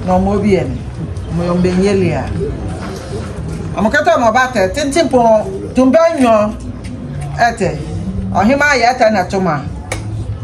no mo bien mo mbenyelia amakata mo bata tintimpo tumbanyo ete ohima ya ete na tuma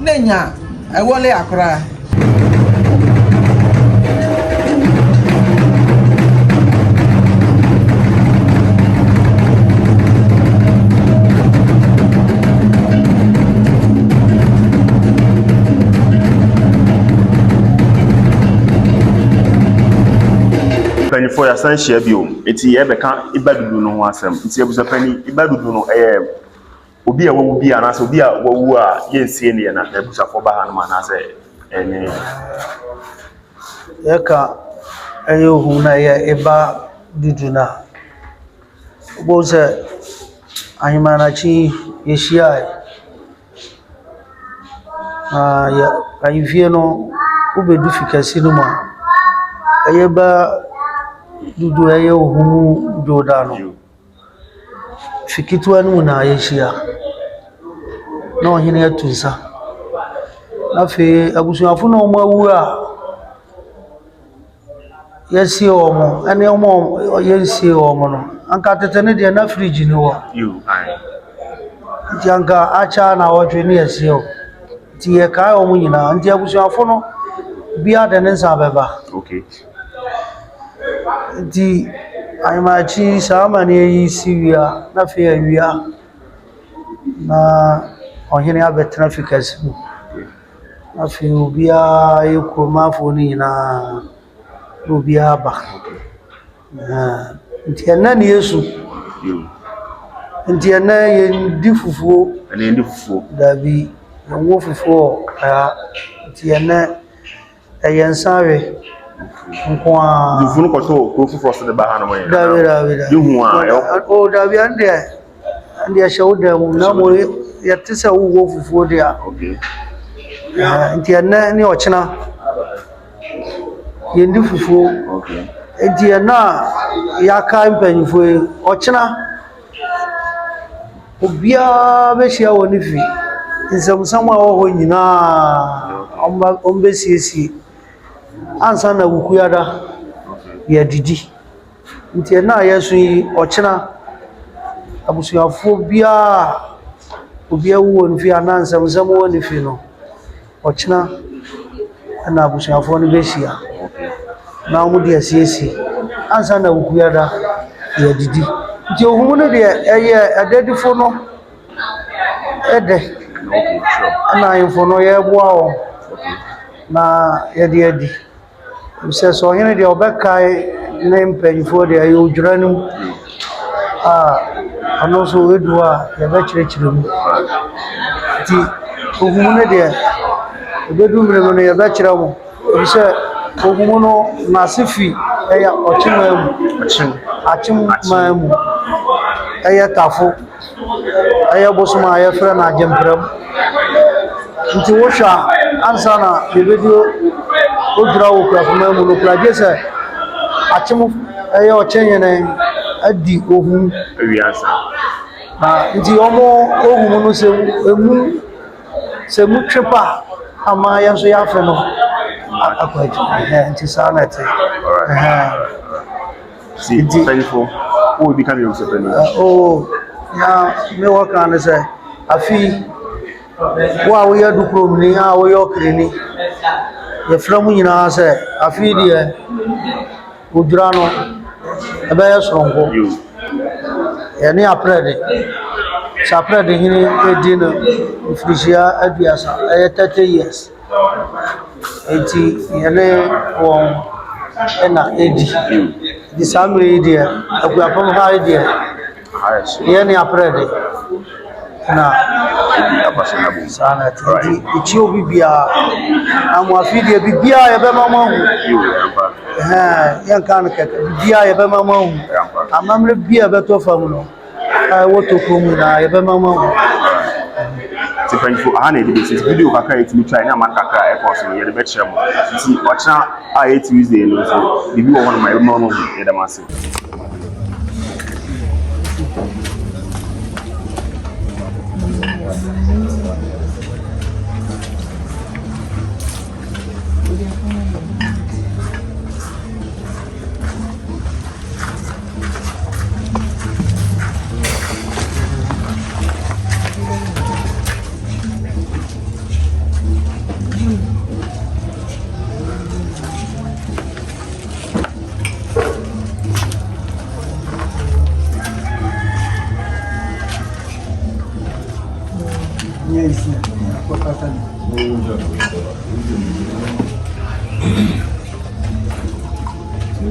nenya ewole akra for your son share bio eti e beka ibadudu no ho asem eti ebusa pani ibadudu no obi a wawu bi anase obi a wawu a yensie ne na ebusa fo ba ha no manase ene yaka Ohum na ye eba dudu na bo se ahimanachi yeshia ya ayifie no ubedu fikasi no ma ayeba dudu Ohum jodano fikitu anu na yeshia na ohene atunsa afi abusuafo na omawu a yesi omo ene omo yesi omo no anka tetene de na fridge ni wo janka acha na wotwe ne yesi o ti ye kai omo nyina nti abusuafo no bia de ne nsa beba okay di aimachi sama ne yi siwia na fe awia na ohene abetena fikasi na fe obia yekromafo ni na obia ba nti ena ne yesu nti ena ye ndi fufuo dabi wo fufuo nti ena eyensawe nkwa dufunu ko so fufuo so de ba ha no mo ye dabi yuhu a o dabi ande shawda mu na mo yatisa wo fufuo dia okay nti ena ne ochina yendi fufuo okay nti ena ya ka mpanyifo ochina obia be hia woni fi nsamsam a wo nyina ombesiesi ansa na wukuyada ya didi nti ena yesu ochina abusuafo bia obia wo nfi anansamsam wo ni fi no ochina na abusuafo no behia na mu de asiesi ansa na wukuyada ya didi nti Ohum no de eye adadifo no ede na info no ye boa o na ye de adi se so hene de obekai ne mpanyifo de ayo dwuranum ano so wedua ye be kirekiremu nti Ohum no de ebedu mremo no ye be kiremu se Ohum no na sefi eya ochimamu achimmamu eya tafo eya bosuma eya fra na ajempram nti wo hwa ansa na bebedu odura wo krafoma mu no klaje se achim eya ochenye adi Ohum awiasa nti omo Ohum no se mu twepa ama ya so ya fe no akwaji nti sana te si painful who become your second na me waka na say afi wa wo Adukrom ni wo yokreni ye framu nyina say afi de odura no ebe ye soronko ye ni aprede saprede hini edina frisia aduasa 30 years eti yene won ena edi di samre edi Akuapem ha edi yene aprede na abasanabu sana ti ichi obi bia amwafi de bibia ye be mama hu yan kan ke bibia ye be mama hu amamre bia be to famu no woto komu na ye be mama hu tipanfo aha na edebe video kakra etimi try na man kakra e course no ye de be kire mo nti ocha a Tuesday no so bibi wo hono ma e mama hu ye da mase Ago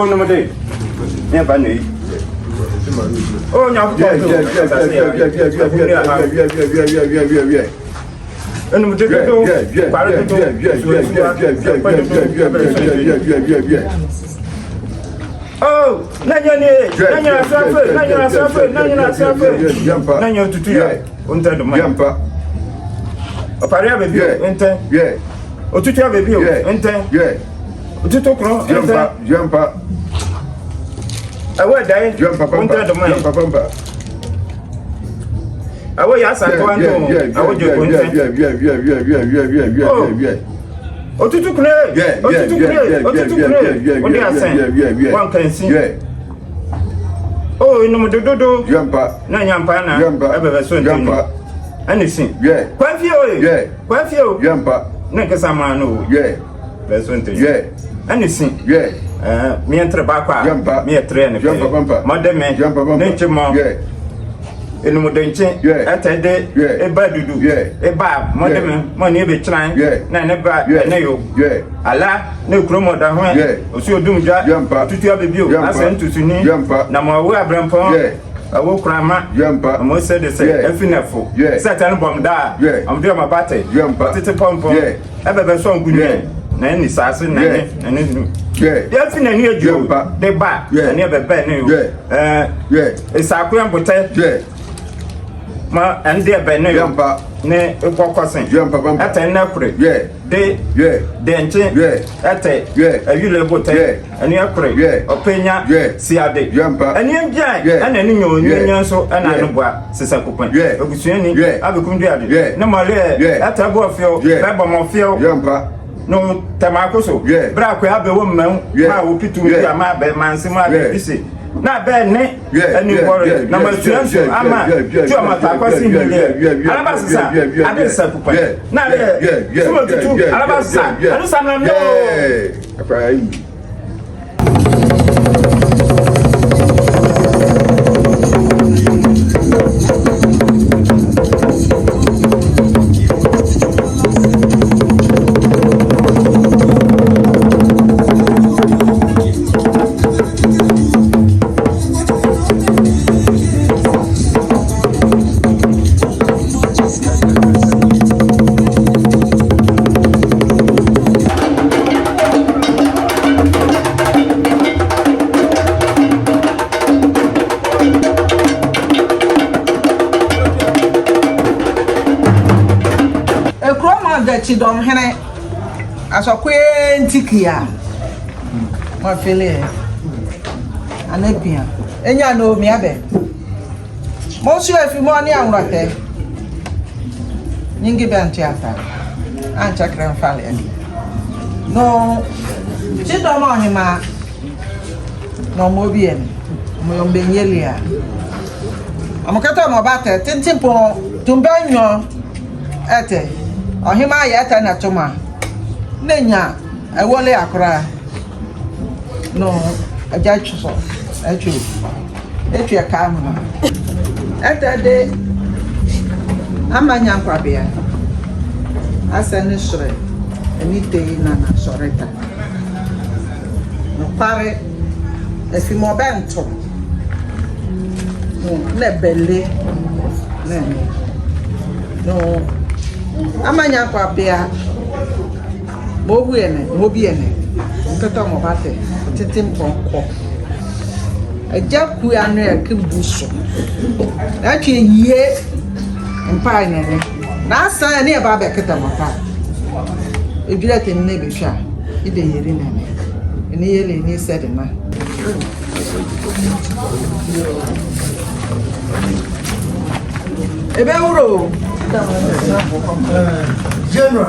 no mate. Ne ba nei. Oh nya ko. Enu mate to. Para to. Oh, nanya ni. Nanya safe, nanya safe, nanya safe. Nanya tutu ya. Unta do mai. Jampa. Oparia bebi o, ente. Yeah. Otutu ya bebi o, ente. Yeah. Otutu kro, ente. Jampa. Awe dai. Jampa pampa. Jampa pampa. Awe ya santo anto. Awe jo ente. Yeah. Otutu kre. Otutu kre. Otutu kre. Odi asen. Wan kansi. Yeah. Oh, inu dododo. Jampa. Na nyampa na. Ebe so ente. Anything. Yeah. Quafio. Yeah. Quafio. Jampa. Nakasama no. Yeah. Present. Yeah. Anything. Yeah. Me entre bakwa. Jampa. Me train. Jampa pampa. Madame. Jampa pampa. Nenchemo. Yeah. Enu modenche. Yeah. Atede. Yeah. Eba dudu. Yeah. Eba. Madame. Money ebe tran. Yeah. Na neba. Na yo. Yeah. Ala. Ne kromo da ho. Yeah. Osi odumja. Jampa. Tutu abebio. Asen tutuni. Jampa. Na mawo abrampon. Yeah. Awo krama yampa mo se de se efinefo satan bom da am de ma bate yampa tete pompo ebebe so ngunye na ni sase na ni ya finani eju de ba na ebebe ne yo isaku ambote ma ande ebe ne yampa ne ekokosen yampa pampa aten na kure de nche ate ayule bote ani akure openya siade ani njan ana ni nyonya so ana no boa sesa kopan ogusuani abekundu ade na male ata bo fio bebo mo fio no tamakoso bra kwa abewo mmam ma opitu ya ma be mansema bisi na be ne ani bore na masuanso ama jo mata kwasi hile alabasa adesa kupa na le sumo tutu alabasa anu samna no akwa Chidom hene asokwe ntikia ma fele anapia enya no mi abe mo su afi mo ani anwrate nyingi benti ata ancha kran fale ani no chidom ohima no mo bien mo yombe nyelia amakato mo bate tintimpo tumbanyo ete Ohima yata na tuma nenya ewole akra no ajachu so etu aka mu atade amanya kwabia asane sore enite na soreta no pare esimo bento no belle no amanya kwa bia mobiene nkata mo bate titim konko ajaku anu ya kibuso na twe yie mpa nene na asa ne ba be keta mapa ebira temne be hwa ide yeri nene ene yele ni sede na ebe wuro General.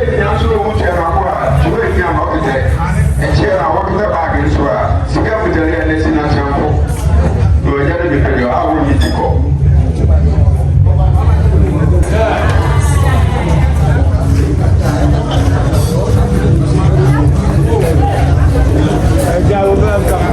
ni aso wo che na ko a jo e ni ama o te e che na wo te ba ge so a sika mutare ya nesi na champo do ya de pe yo a wo ni ti ko ja wo ba